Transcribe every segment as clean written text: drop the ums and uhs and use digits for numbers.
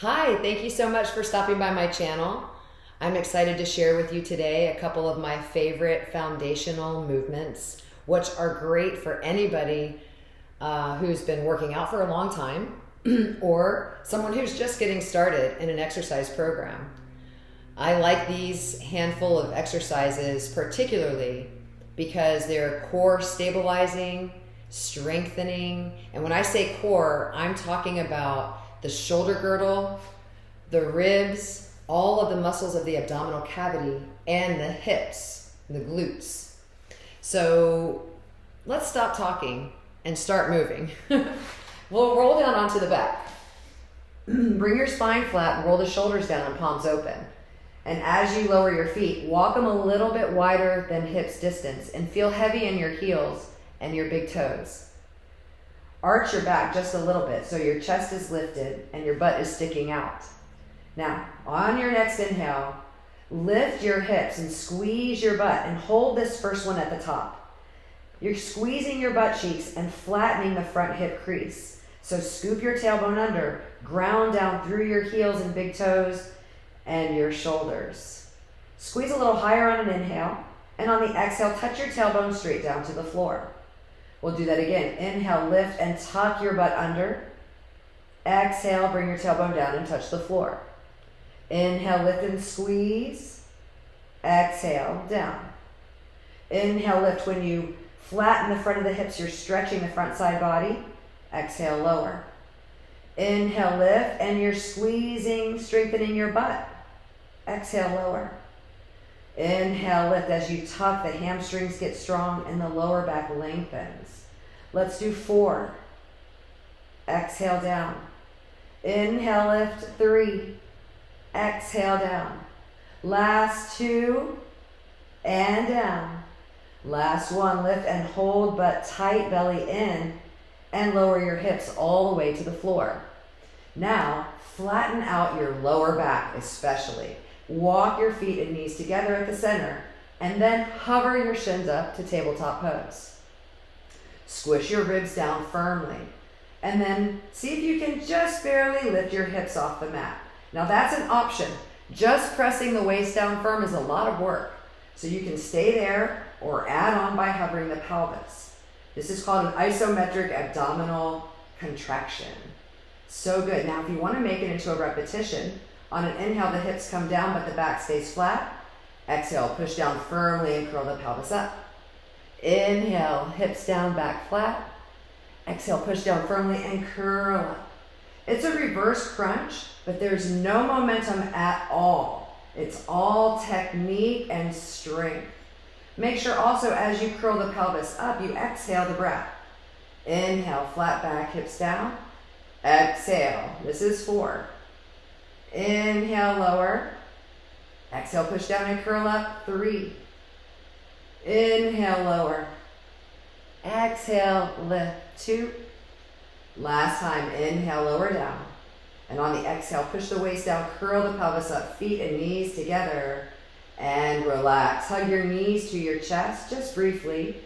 Hi, thank you so much for stopping by my channel. I'm excited to share with you today a couple of my favorite foundational movements, which are great for anybody who's been working out for a long time or someone who's just getting started in an exercise program. I like these handful of exercises particularly because they're core stabilizing, strengthening, and when I say core, I'm talking about the shoulder girdle, the ribs, all of the muscles of the abdominal cavity, and the hips, the glutes. So let's stop talking and start moving. We'll roll down onto the back. Bring your spine flat and roll the shoulders down and palms open. And as you lower your feet, walk them a little bit wider than hips distance and feel heavy in your heels and your big toes. Arch your back just a little bit so your chest is lifted and your butt is sticking out. Now, on your next inhale, lift your hips and squeeze your butt and hold this first one at the top. You're squeezing your butt cheeks and flattening the front hip crease. So scoop your tailbone under, ground down through your heels and big toes and your shoulders. Squeeze a little higher on an inhale, and on the exhale, touch your tailbone straight down to the floor. We'll do that again. Inhale, lift and tuck your butt under. Exhale, bring your tailbone down and touch the floor. Inhale, lift and squeeze. Exhale, down. Inhale, lift. When you flatten the front of the hips, you're stretching the front side body. Exhale, lower. Inhale, lift, and you're squeezing, strengthening your butt. Exhale, lower. Inhale, lift as you tuck, the hamstrings get strong and the lower back lengthens. Let's do 4. Exhale, down. Inhale, lift, 3. Exhale, down. Last 2, and down. Last 1, lift and hold, but tight, belly in, and lower your hips all the way to the floor. Now, flatten out your lower back especially. Walk your feet and knees together at the center, and then hover your shins up to tabletop pose. Squish your ribs down firmly, and then see if you can just barely lift your hips off the mat. Now that's an option. Just pressing the waist down firm is a lot of work, so you can stay there or add on by hovering the pelvis. This is called an isometric abdominal contraction. So good. Now if you want to make it into a repetition, on an inhale, the hips come down, but the back stays flat. Exhale, push down firmly and curl the pelvis up. Inhale, hips down, back flat. Exhale, push down firmly and curl up. It's a reverse crunch, but there's no momentum at all. It's all technique and strength. Make sure also as you curl the pelvis up, you exhale the breath. Inhale, flat back, hips down. Exhale, this is 4. Inhale, lower. Exhale, push down and curl up. 3. Inhale, lower. Exhale, lift. 2. Last time, inhale, lower down. And on the exhale, push the waist down, curl the pelvis up, feet and knees together, and relax. Hug your knees to your chest, just briefly.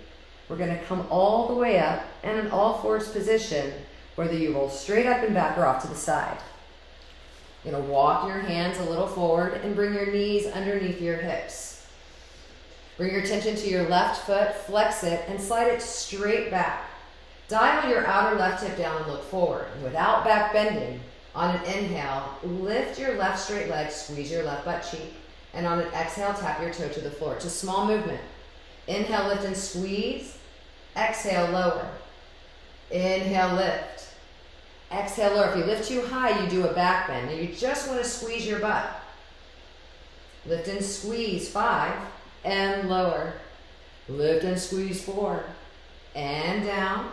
We're gonna come all the way up and in all fours position, whether you roll straight up and back or off to the side. You're gonna walk your hands a little forward and bring your knees underneath your hips. Bring your attention to your left foot, flex it, and slide it straight back. Dial your outer left hip down and look forward. And without back bending, on an inhale, lift your left straight leg, squeeze your left butt cheek, and on an exhale, tap your toe to the floor. It's a small movement. Inhale, lift and squeeze. Exhale, lower. Inhale, lift. Exhale, lower. If you lift too high, you do a back bend. And you just want to squeeze your butt. Lift and squeeze, 5, and lower. Lift and squeeze, 4, and down.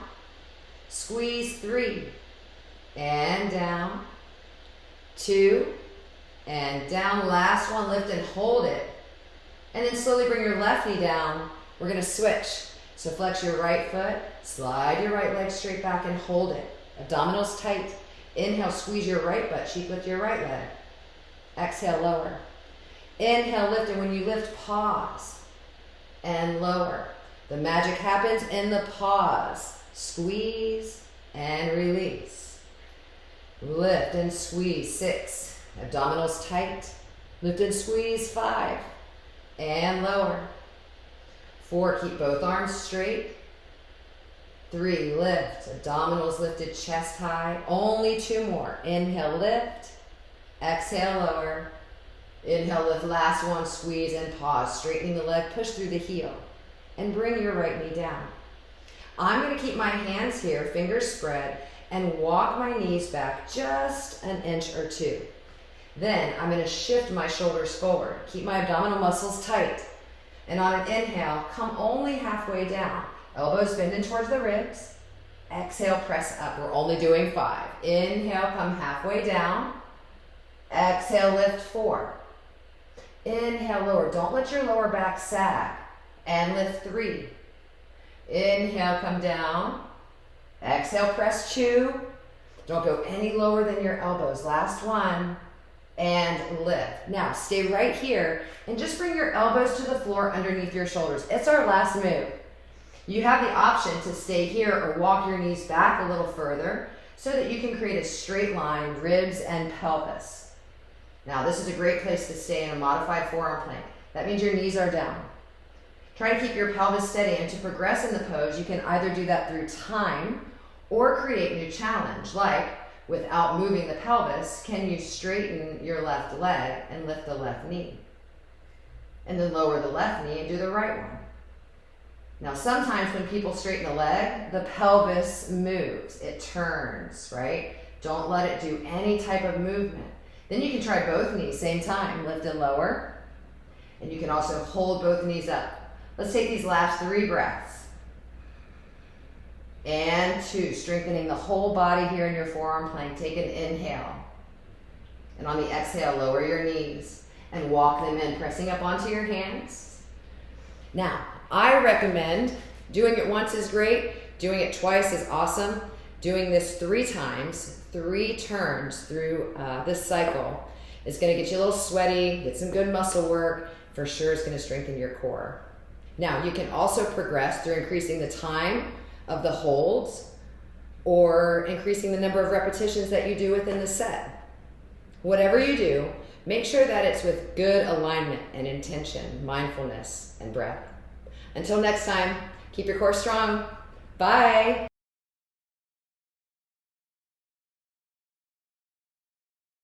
Squeeze, 3, and down. 2, and down. Last one, lift and hold it. And then slowly bring your left knee down. We're going to switch. So flex your right foot, slide your right leg straight back and hold it. Abdominals tight. Inhale, squeeze your right butt cheek, lift your right leg. Exhale, lower. Inhale, lift, and when you lift, pause and lower. The magic happens in the pause. Squeeze and release. Lift and squeeze, 6. Abdominals tight. Lift and squeeze, 5. And lower. 4, keep both arms straight. 3, lift, abdominals lifted, chest high. Only 2 more. Inhale, lift. Exhale, lower. Inhale, lift, last one, squeeze and pause. Straightening the leg, push through the heel. And bring your right knee down. I'm going to keep my hands here, fingers spread, and walk my knees back just an inch or 2. Then I'm going to shift my shoulders forward. Keep my abdominal muscles tight. And on an inhale, come only halfway down. Elbows bend in towards the ribs. Exhale, press up. We're only doing 5. Inhale, come halfway down. Exhale, lift 4. Inhale, lower. Don't let your lower back sag. And lift 3. Inhale, come down. Exhale, press 2. Don't go any lower than your elbows. Last one. And lift. Now, stay right here and just bring your elbows to the floor underneath your shoulders. It's our last move. You have the option to stay here or walk your knees back a little further so that you can create a straight line, ribs and pelvis. Now, this is a great place to stay in a modified forearm plank. That means your knees are down. Try to keep your pelvis steady, and to progress in the pose, you can either do that through time or create a new challenge, like without moving the pelvis, can you straighten your left leg and lift the left knee? And then lower the left knee and do the right one. Now, sometimes when people straighten the leg, the pelvis moves. It turns, right? Don't let it do any type of movement. Then you can try both knees, same time, lift and lower. And you can also hold both knees up. Let's take these last 3 breaths. And 2, strengthening the whole body here in your forearm plank. Take an inhale. And on the exhale, lower your knees and walk them in, pressing up onto your hands. Now, I recommend doing it once is great, doing it twice is awesome. Doing this 3 times, 3 turns through this cycle is going to get you a little sweaty, get some good muscle work. For sure, it's going to strengthen your core. Now, you can also progress through increasing the time of the holds or increasing the number of repetitions that you do within the set. Whatever you do, make sure that it's with good alignment and intention, mindfulness, and breath. Until next time, keep your core strong. Bye.